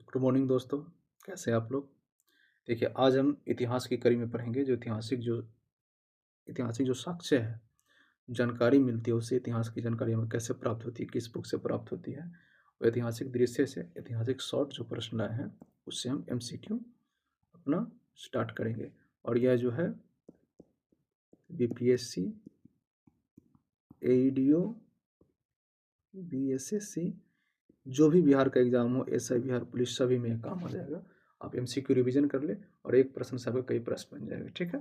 Good morning दोस्तों, कैसे हैं आप लोग। देखिए, आज हम इतिहास की कड़ी में पढ़ेंगे। जो ऐतिहासिक जो साक्ष्य है, जानकारी मिलती है, उससे इतिहास की जानकारी हमें कैसे प्राप्त होती है, किस बुक से प्राप्त होती है। और ऐतिहासिक दृश्य से ऐतिहासिक शॉर्ट जो प्रश्न आए हैं, उससे हम एमसीक्यू अपना स्टार्ट करेंगे। और यह जो है बीपीएससी, एईडीओ, बीएसएससी, जो भी बिहार का एग्जाम हो, एसआई बिहार पुलिस, सभी में काम आ जाएगा। आप एमसीक्यू रिवीजन कर ले और एक प्रश्न से आपका कई प्रश्न बन जाएगा। ठीक है,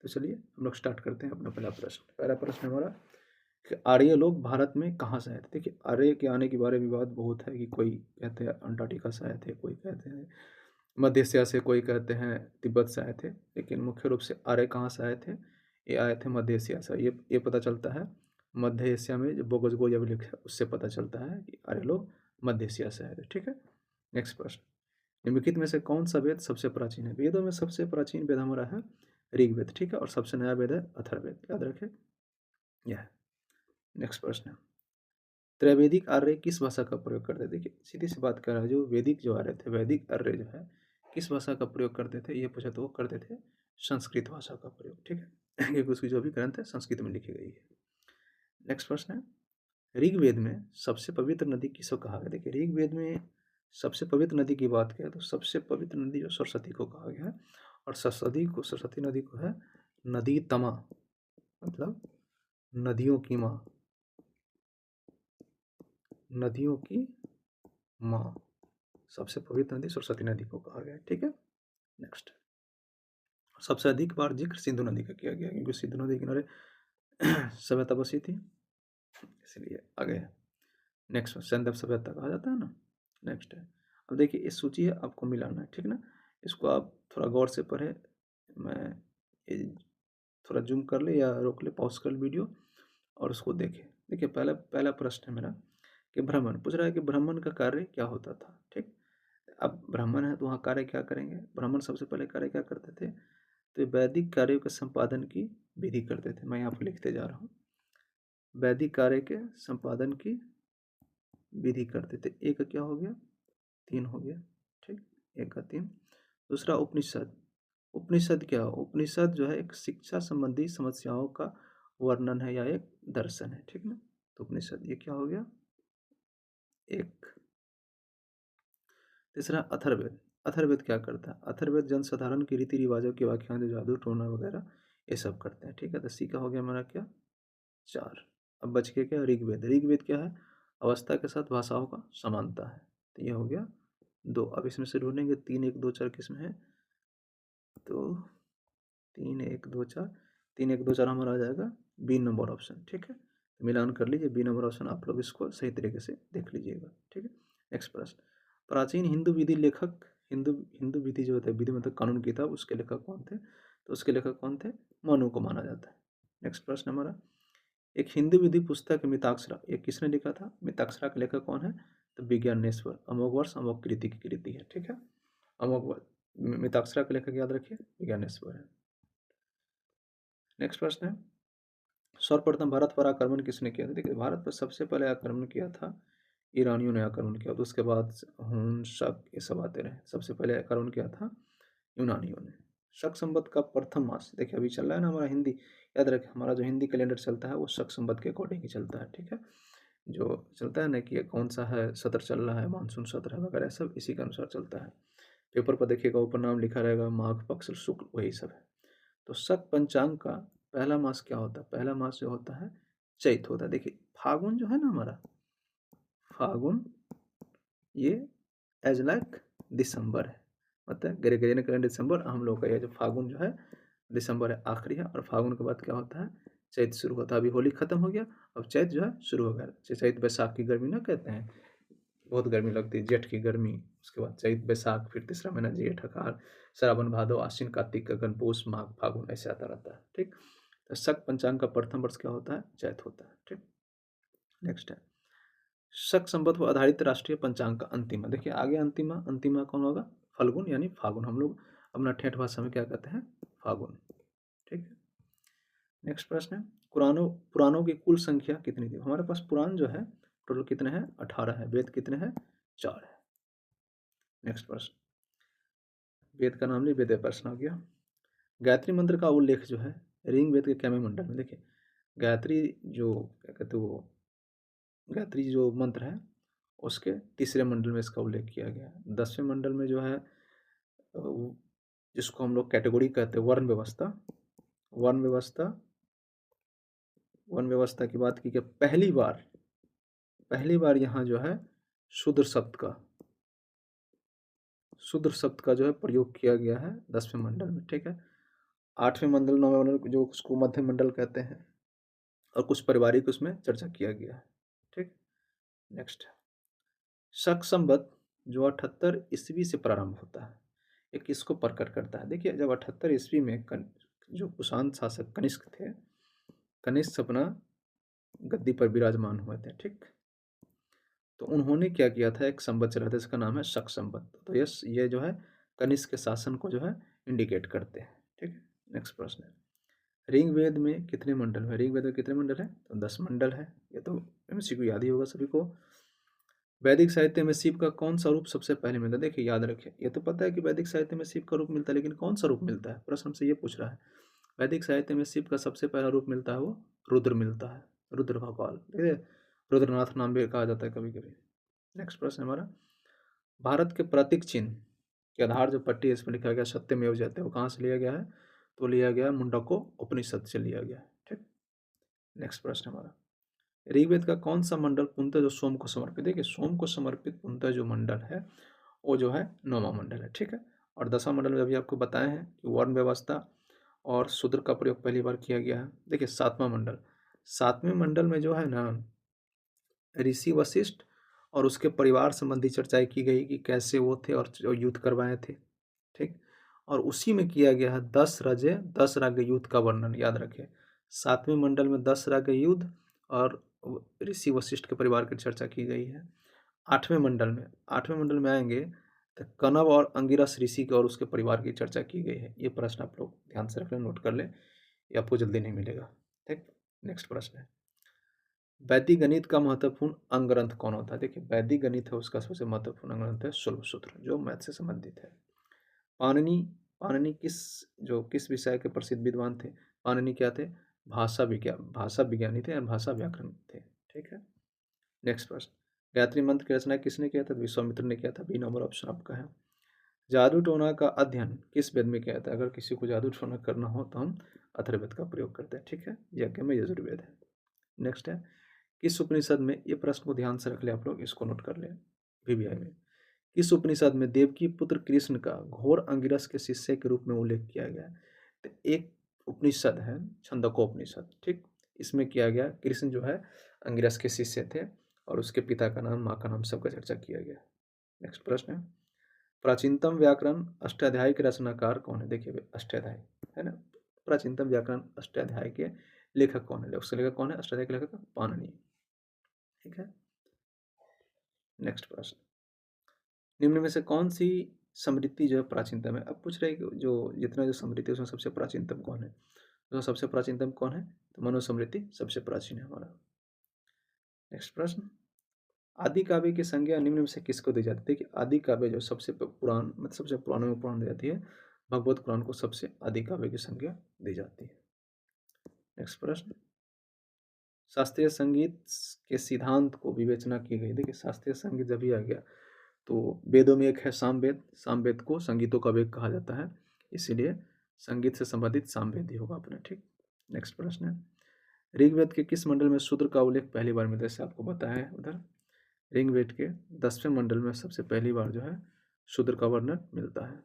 तो चलिए हम लोग स्टार्ट करते हैं अपना पहला प्रश्न हमारा कि आर्य लोग भारत में कहाँ से आए थे। देखिए, आर्य के आने के बारे में विवाद बहुत है कि कोई कहते हैं अंटार्कटिका से आए थे, कोई कहते हैं मध्य एशिया से, कोई कहते हैं तिब्बत से आए थे। लेकिन मुख्य रूप से आर्य कहाँ से आए थे? ये आए थे मध्य एशिया से। ये पता चलता है मध्य एशिया में जो बोगस गोया भी लिखा है, उससे पता चलता है कि आर्य लोग मध्य एशिया से आए थे। ठीक है, नेक्स्ट प्रश्न, निम्नलिखित में से कौन सा वेद सबसे प्राचीन है? वेदों में सबसे प्राचीन वेद हमारा है ऋग्वेद। ठीक है, और सबसे नया वेद है अथर्ववेद, याद रखें यह। नेक्स्ट प्रश्न है, त्रैवेदिक आर्य किस भाषा का प्रयोग करते थे? देखिए, सीधी सी बात कर रहा है, जो वैदिक जो आर्य थे, वैदिक आर्य जो है, किस भाषा का प्रयोग करते थे? ये पूछा तो वो करते थे संस्कृत भाषा का प्रयोग। ठीक है, क्योंकि उसकी जो भी ग्रंथ है संस्कृत में लिखी गई है। नेक्स्ट प्रश्न है, ऋग्वेद में सबसे पवित्र नदी किसको कहा गया? देखिए, ऋग्वेद में सबसे पवित्र नदी की बात करें तो सबसे पवित्र नदी जो सरस्वती को कहा गया है। और सरस्वती नदी को है नदी तमा, मतलब नदियों की माँ, नदियों की माँ। सबसे पवित्र नदी सरस्वती नदी को कहा गया है। ठीक है, नेक्स्ट, सबसे अधिक बार जिक्र सिंधु नदी का किया गया क्योंकि सिंधु नदी के किनारे सभ्यता बसी थी, इसलिए आगे। नेक्स्ट, सैंधव सभ्यता कहा जाता है ना। नेक्स्ट है, अब देखिए ये सूची है, आपको मिलाना है। ठीक ना, इसको आप थोड़ा गौर से पढ़े। मैं ये थोड़ा जूम कर ले या रोक ले, पॉज कर ले वीडियो और उसको देखें। देखिए, पहला प्रश्न है मेरा कि ब्राह्मण पूछ रहा है कि ब्राह्मण का कार्य क्या होता था। ठीक, अब ब्राह्मण है तो वहाँ कार्य क्या करेंगे? ब्राह्मण सबसे पहले कार्य क्या करते थे? तो वैदिक कार्यों के संपादन की विधि करते थे। मैं यहाँ पर लिखते जा रहा हूँ, वैदिक कार्य के संपादन की विधि करते थे। एक क्या हो गया? 3 हो गया। ठीक, एक का 3। दूसरा उपनिषद। उपनिषद क्या हो? उपनिषद जो है एक शिक्षा संबंधी समस्याओं का वर्णन है या एक दर्शन है। ठीक ना, तो उपनिषद ये क्या हो गया? एक। तीसरा अथर्ववेद। अथर्ववेद क्या करता है? अथर्ववेद जनसाधारण की रीति रिवाजों की व्याख्यान, जादू टोना वगैरह ये सब करते हैं। ठीक है, तो सी का हो गया हमारा क्या? 4। अब बच के क्या? ऋग्वेद। ऋग्वेद क्या है? अवस्था के साथ भाषाओं का समानता है, तो ये हो गया 2। अब इसमें से ढूंढेंगे 3 1 2 4 किसमें है, तो 3 1 2 4, 3 1 2 4 हमारा आ जाएगा बी नंबर ऑप्शन। ठीक है, तो मिलान कर लीजिए बी नंबर ऑप्शन, आप लोग इसको सही तरीके से देख लीजिएगा। ठीक है, नेक्स्ट प्रश्न, प्राचीन हिंदू विधि लेखक, हिंदू हिंदू विधि जो होता है, विधि मतलब कानून किताब, उसके लेखक कौन थे? तो उसके लेखक कौन थे? मनु को माना जाता है। नेक्स्ट प्रश्न हमारा, एक हिंदू विधि पुस्तक मिताक्षरा, ये किसने लिखा था? मिताक्षरा के लेखक कौन है? तो विज्ञानेश्वर। अमोघ वर्ष अमोघ कृति की कृति है। ठीक है, अमोघ वर्ष, मिताक्षरा के लेखक याद रखिए विज्ञानेश्वर है। नेक्स्ट प्रश्न है, सर्वप्रथम भारत पर आक्रमण किसने किया था? देखिए, भारत पर सबसे पहले आक्रमण किया था ईरानियों ने आक्रमण किया, तो उसके बाद हुन, शक, ये सब आते रहे। सबसे पहले आक्रमण किया था यूनानियों ने। शक संवत का प्रथम मास, देखिए अभी चल रहा है ना हमारा हिंदी, याद रखें हमारा जो हिंदी कैलेंडर चलता है वो शक संवत के अकॉर्डिंग ही चलता है। ठीक है, जो चलता है ना कि कौन सा है सत्र चल रहा है, मानसून सत्र है वगैरह, सब इसी के अनुसार चलता है। पेपर पर देखिएगा ऊपर नाम लिखा रहेगा माघ पक्ष शुक्ल, वही सब है। तो शक पंचांग का पहला मास क्या होता है? पहला मास जो होता है चैत होता है। देखिए, फागुन जो है ना हमारा, फागुन ये एज लाइक दिसंबर है, मतलब ग्रेगोरियन कैलेंडर दिसंबर, हम लोग का ये जो फागुन जो है दिसंबर है, आखिरी है। और फागुन के बाद क्या होता है? चैत शुरू होता है। अभी होली खत्म हो गया, अब चैत जो है शुरू हो गया। चैत बैसाख की गर्मी ना कहते हैं, बहुत गर्मी लगती है, जेठ की गर्मी, उसके बाद चैत बैसाख, फिर तीसरा महीना जेठ अखाड़, श्रावण भादो आश्विन कार्तिक गगन पूष माघ फागुन, ऐसे आता रहता है। ठीक, तो शक पंचांग का प्रथम वर्ष क्या होता है? चैत होता है। ठीक, नेक्स्ट है, शक संवत पर आधारित राष्ट्रीय पंचांग का अंतिमा। देखिए आगे अंतिमा, अंतिमा कौन होगा? फल्गुन यानी फागुन, हम लोग अपना ठेठ भाषा में क्या कहते हैं? फागुन। ठीक है, नेक्स्ट प्रश्न है, पुराणों की कुल संख्या कितनी थी? हमारे पास पुराण जो है टोटल कितने हैं? 18 है। वेद कितने हैं? 4 है। नेक्स्ट प्रश्न, वेद का नाम नहीं, वेद प्रश्न हो गया। गायत्री मंत्र का उल्लेख जो है ऋग वेद के कैमे मंडल में, देखिए गायत्री जो क्या कहते हैं वो गायत्री जो मंत्र है उसके तीसरे मंडल में इसका उल्लेख किया गया है। 10वें मंडल में जो है जिसको हम लोग कैटेगरी कहते हैं वर्ण व्यवस्था, वर्ण व्यवस्था, वर्ण व्यवस्था की बात की कि पहली बार यहाँ जो है शूद्र शब्द का जो है प्रयोग किया गया है 10वें मंडल में, ठीक है। 8वें मंडल 9वें मंडल जो उसको मध्य मंडल कहते हैं, और कुछ पारिवारिक उसमें चर्चा किया गया है, ठीक। नेक्स्ट, शक संवत जो 78 ईस्वी से प्रारंभ होता है, ये किसको प्रकट करता है? देखिए जब 78 ईस्वी में जो कुषाण शासक कनिष्क थे, कनिष्क अपना गद्दी पर विराजमान हुए थे, ठीक। तो उन्होंने क्या किया था, एक संवत चला था जिसका नाम है शक संवत। तो ये जो है कनिष्क के शासन को जो है इंडिकेट करते हैं, ठीक है। नेक्स्ट प्रश्न है, ऋग्वेद में कितने मंडल है? ऋग्वेद में कितने मंडल है? तो 10 मंडल है। ये तो एमसीक्यू याद ही होगा सभी को। वैदिक साहित्य में शिव का कौन सा रूप सबसे पहले मिलता है? देखिए याद रखिए, ये तो पता है कि वैदिक साहित्य में शिव का रूप मिलता है, लेकिन कौन सा रूप मिलता है, प्रश्न हमसे ये पूछ रहा है। वैदिक साहित्य में शिव का सबसे पहला रूप मिलता है वो रुद्र मिलता है, रुद्र भगवान, ठीक है। रुद्रनाथ नाम भी कहा जाता है कभी कभी। नेक्स्ट प्रश्न हमारा, भारत के प्रतीक चिन्ह के आधार जो पट्टी इसमें लिखा गया सत्यमेव जयते, वो कहाँ से लिया गया है? तो लिया गया मुंडको उपनिषद से लिया गया है, ठीक। नेक्स्ट प्रश्न हमारा, ऋग्वेद का कौन सा मंडल पूर्णतः जो सोम को समर्पित, देखिए सोम को समर्पित पूर्णतः जो मंडल है वो जो है 9वां मंडल है, ठीक है। और 10वां मंडल में अभी आपको बताए हैं कि वर्ण व्यवस्था और शूद्र का प्रयोग पहली बार किया गया है। देखिए 7वां मंडल, 7वें मंडल में जो है ना ऋषि वशिष्ठ और उसके परिवार संबंधी चर्चाएं की गई कि कैसे वो थे और जो युद्ध करवाए थे, ठीक। और उसी में किया गया है 10 राग युद्ध का वर्णन, याद रखें। 7वें मंडल में 10 राग युद्ध और ऋषि वशिष्ठ के परिवार की चर्चा की गई है। 8वें मंडल में आएंगे तो कनव और अंगिरस ऋषि और उसके परिवार की चर्चा की गई है। ये प्रश्न आप लोग ध्यान से रख लें, नोट कर लें, ये आपको जल्दी नहीं मिलेगा, ठीक। नेक्स्ट प्रश्न है, वैदिक गणित का महत्वपूर्ण अंग ग्रंथ कौन होता है? देखिए वैदिक गणित है उसका सबसे महत्वपूर्ण अंग ग्रंथ है शुल्ब सूत्र, जो मैथ से संबंधित है। पाणिनि पाणिनि किस विषय के प्रसिद्ध विद्वान थे? पाणिनि क्या थे? भाषा विज्ञानी थे और भाषा व्याकरण थे, ठीक है। नेक्स्ट प्रश्न, गायत्री मंत्र की रचना किसने किया था? विश्वामित्र ने किया था। बी नंबर ऑप्शन आपका है। जादू टोना का अध्ययन किस वेद में किया जाता है? अगर किसी को जादू टोना करना हो तो हम अथर्ववेद का प्रयोग करते हैं, ठीक है। यज्ञ में यजुर्वेद है। नेक्स्ट है, किस उपनिषद में, ये प्रश्न को ध्यान से रख ले आप लोग, इसको नोट कर ले वीवीआई में, किस उपनिषद में देवकी पुत्र कृष्ण का घोर अंगिरस के शिष्य के रूप में उल्लेख किया गया है? तो एक उपनिषद है छंदोक्योपनिषद, ठीक। इसमें किया गया, कृष्ण जो है अंगिरस के शिष्य थे और उसके पिता का नाम, माँ का नाम, सबका चर्चा किया गया। नेक्स्ट प्रश्न है, प्राचीनतम व्याकरण अष्टाध्यायी के रचनाकार कौन है? देखिए अष्टाध्यायी है ना, प्राचीनतम व्याकरण अष्टाध्यायी के लेखक कौन है? उसके लेखक कौन है? अष्टाध्यायी के लेखक पाणिनि, ठीक है। नेक्स्ट प्रश्न, निम्न में से कौन सी समृद्धि जो है प्राचीनतम है? अब पूछ रहे हैं कि जो जितना जो समृद्धि है उसमें सबसे प्राचीनतम कौन है? तो सबसे प्राचीनतम कौन है? तो मनुस्मृति सबसे प्राचीन है हमारा। नेक्स्ट प्रश्न, आदि काव्य की संज्ञा निम्न में से किसको दी जाती है? देखिए आदि काव्य जो सबसे पुरान, मतलब सबसे पुराने में पुरान दी जाती है, भगवत पुराण को सबसे आदि काव्य की संज्ञा दी जाती है। नेक्स्ट प्रश्न, शास्त्रीय संगीत के सिद्धांत को विवेचना की गई। देखिए शास्त्रीय संगीत जब भी आ गया तो वेदों में एक है सामवेद, सामवेद को संगीतों का वेद कहा जाता है, इसीलिए संगीत से संबंधित सामवेद ही होगा अपने, ठीक। नेक्स्ट प्रश्न है, ऋग्वेद के किस मंडल में शूद्र का उल्लेख पहली बार मिलता है? जैसे आपको बताया है उधर, ऋग्वेद के 10वें मंडल में सबसे पहली बार जो है शूद्र का वर्णन मिलता है,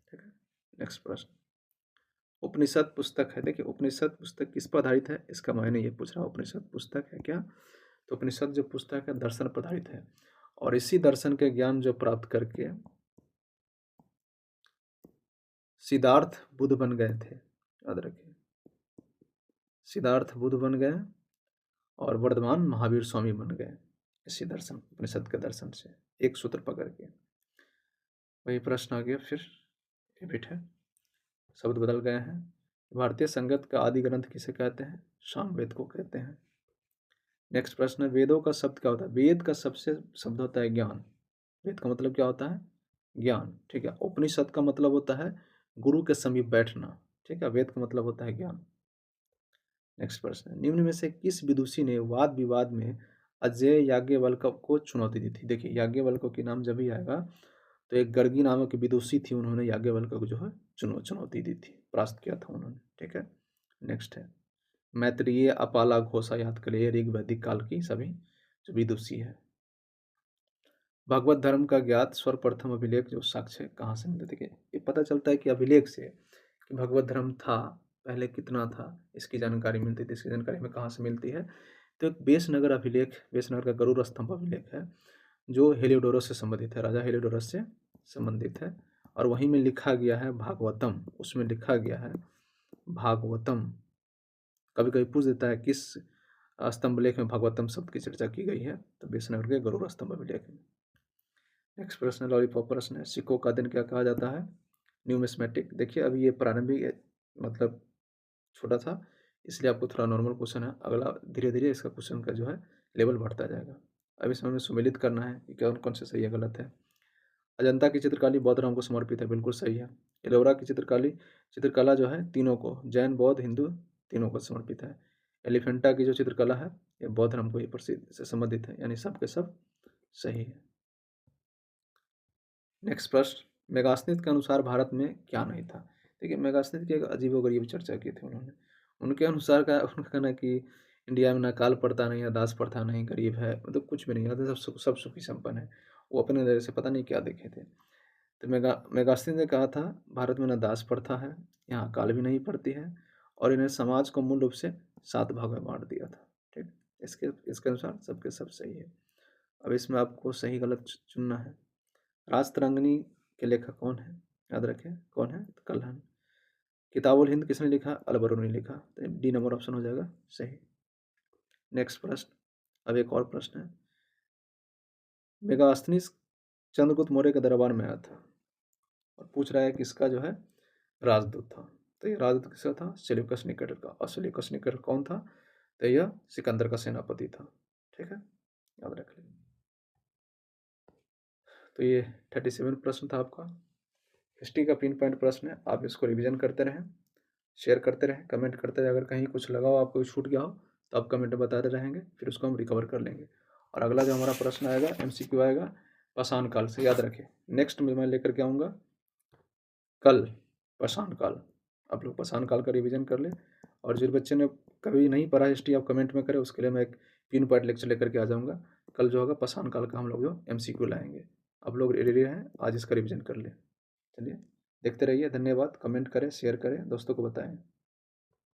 ठीक है। नेक्स्ट प्रश्न, उपनिषद पुस्तक है। देखिए उपनिषद पुस्तक किस पर आधारित है? इसका मायने ये पूछ रहा है, उपनिषद पुस्तक है क्या? तो उपनिषद जो पुस्तक है दर्शन पर आधारित है, और इसी दर्शन के ज्ञान जो प्राप्त करके सिद्धार्थ बुद्ध बन गए थे, याद रखिए, सिद्धार्थ बुद्ध बन गए और वर्धमान महावीर स्वामी बन गए, इसी दर्शन उपनिषद के दर्शन से एक सूत्र पकड़ के। वही प्रश्न आ गया फिर, रिपीट है, शब्द बदल गए हैं। भारतीय संगत का आदि ग्रंथ किसे कहते हैं? सामवेद को कहते हैं। नेक्स्ट प्रश्न है, वेदों का शब्द क्या होता है? वेद का सबसे शब्द होता है ज्ञान। वेद का मतलब क्या होता है? ज्ञान, ठीक है। उपनिषद का मतलब होता है गुरु के समीप बैठना, ठीक है। वेद का मतलब होता है ज्ञान। नेक्स्ट प्रश्न है, निम्न में से किस विदुषी ने वाद विवाद में अजय याज्ञवल्क्य को चुनौती दी थी? देखिए, याज्ञवल्क्य के नाम जब भी आएगा तो एक गर्गी नामक विदुषी थी, उन्होंने याज्ञवल्क्य को जो है चुनौती दी थी, परास्त किया था उन्होंने, ठीक है। नेक्स्ट है, मैत्रेयी, अपाला, घोषा याद करिए, ऋग वैदिक काल की सभी जो विदुषी है। भगवत धर्म का ज्ञात सर्वप्रथम अभिलेख जो साक्ष्य कहाँ से मिलते? देखिए, ये पता चलता है कि अभिलेख से कि भगवत धर्म था, पहले कितना था, इसकी जानकारी मिलती थी। इसकी जानकारी हमें कहाँ से मिलती है? तो एक बेसनगर अभिलेख, बेसनगर का गरुड़ स्तंभ अभिलेख है, जो हेलियोडोरस से संबंधित है, राजा हेलियोडोरस से संबंधित है। और वहीं में लिखा गया है भागवतम, उसमें लिखा गया है भागवतम। कभी कभी पूछ देता है किस स्तंभ लेख में भागवतम शब्द की चर्चा की गई है, तो बेसनगर के गरुड़ स्तंभ अभिलेख में। नेक्स्ट प्रश्न लॉलीपॉप प्रश्न है, सिक्कों का दिन क्या कहा जाता है? न्यूमिस्मेटिक। देखिए, अभी ये प्रारंभिक मतलब छोटा था, इसलिए आपको थोड़ा नॉर्मल क्वेश्चन है। अगला धीरे धीरे इसका क्वेश्चन का जो है लेवल बढ़ता जाएगा। अब इसमें हमें सुमेलित करना है कि कौन कौन से सही है गलत है। अजंता की चित्रकारी बौद्ध धर्म को समर्पित है, बिल्कुल सही है। एलोरा की चित्रकला जो है तीनों को, जैन, बौद्ध, हिंदू, तीनों को समर्पित है। एलिफेंटा की जो चित्रकला है ये बौद्ध धर्म को ही प्रसिद्ध से संबंधित है, यानी सब के सब सही है। नेक्स्ट प्रश्न, मेगास्थित के अनुसार भारत में क्या नहीं था? देखिए, मेगास्थित की एक अजीबोगरीब चर्चा की थी उन्होंने। उनके अनुसार का उनका कहना है कि इंडिया में ना काल प्रथा नहीं है, दास प्रथा नहीं, गरीब है, मतलब कुछ भी नहीं है, तो सब सुखी संपन्न है। वो अपने नज़र से पता नहीं क्या देखे थे। तो मेगास्थित ने कहा था भारत में ना दास प्रथा है, यहाँ काल भी नहीं पड़ती है, और इन्हें समाज को मूल रूप से 7 भाग में बांट दिया था, ठीक। इसके अनुसार सबके सब सही है। अब इसमें आपको सही गलत चुनना है। राजतरंगिणी के लेखक कौन है? याद रखें कौन है, तो कल्हण। किताबुल हिंद किसने लिखा? अलबरूनी ने लिखा, तो डी नंबर ऑप्शन हो जाएगा सही। नेक्स्ट प्रश्न, अब एक और प्रश्न है, मेगास्थनीज चंद्रगुप्त मौर्य के दरबार में आया था और पूछ रहा है किसका जो है राजदूत था। तो ये राजदूत किसका था? सेल्यूकस निकेटर का। और सेल्यूकस निकेटर कौन था? तो यह सिकंदर का सेनापति था, ठीक है, याद रख लें। तो ये 37 प्रश्न था आपका। हिस्ट्री का पिन पॉइंट प्रश्न है, आप इसको रिवीजन करते रहें, शेयर करते रहें, कमेंट करते रहें। अगर कहीं कुछ लगा हो, आपको छूट गया हो, तो आप कमेंट में बताते रहेंगे, फिर उसको हम रिकवर कर लेंगे। और अगला जो हमारा प्रश्न आएगा MCQ आएगा पाषाण काल से, याद रखें। नेक्स्ट में मैं लेकर के आऊँगा कल पाषाण काल। आप लोग पाषाण काल का रिवीजन कर लें। और जिस बच्चे ने कभी नहीं पढ़ा हिस्ट्री, आप कमेंट में करें, उसके लिए मैं एक पिन पॉइंट लेक्चर लेकर के आ जाऊँगा। कल जो होगा पाषाण काल का हम लोग जो MCQ लाएंगे। आप लोग रेडी रहें, आज इसका रिवीजन कर लें। चलिए देखते रहिए, धन्यवाद। कमेंट करें, शेयर करें, दोस्तों को बताएं।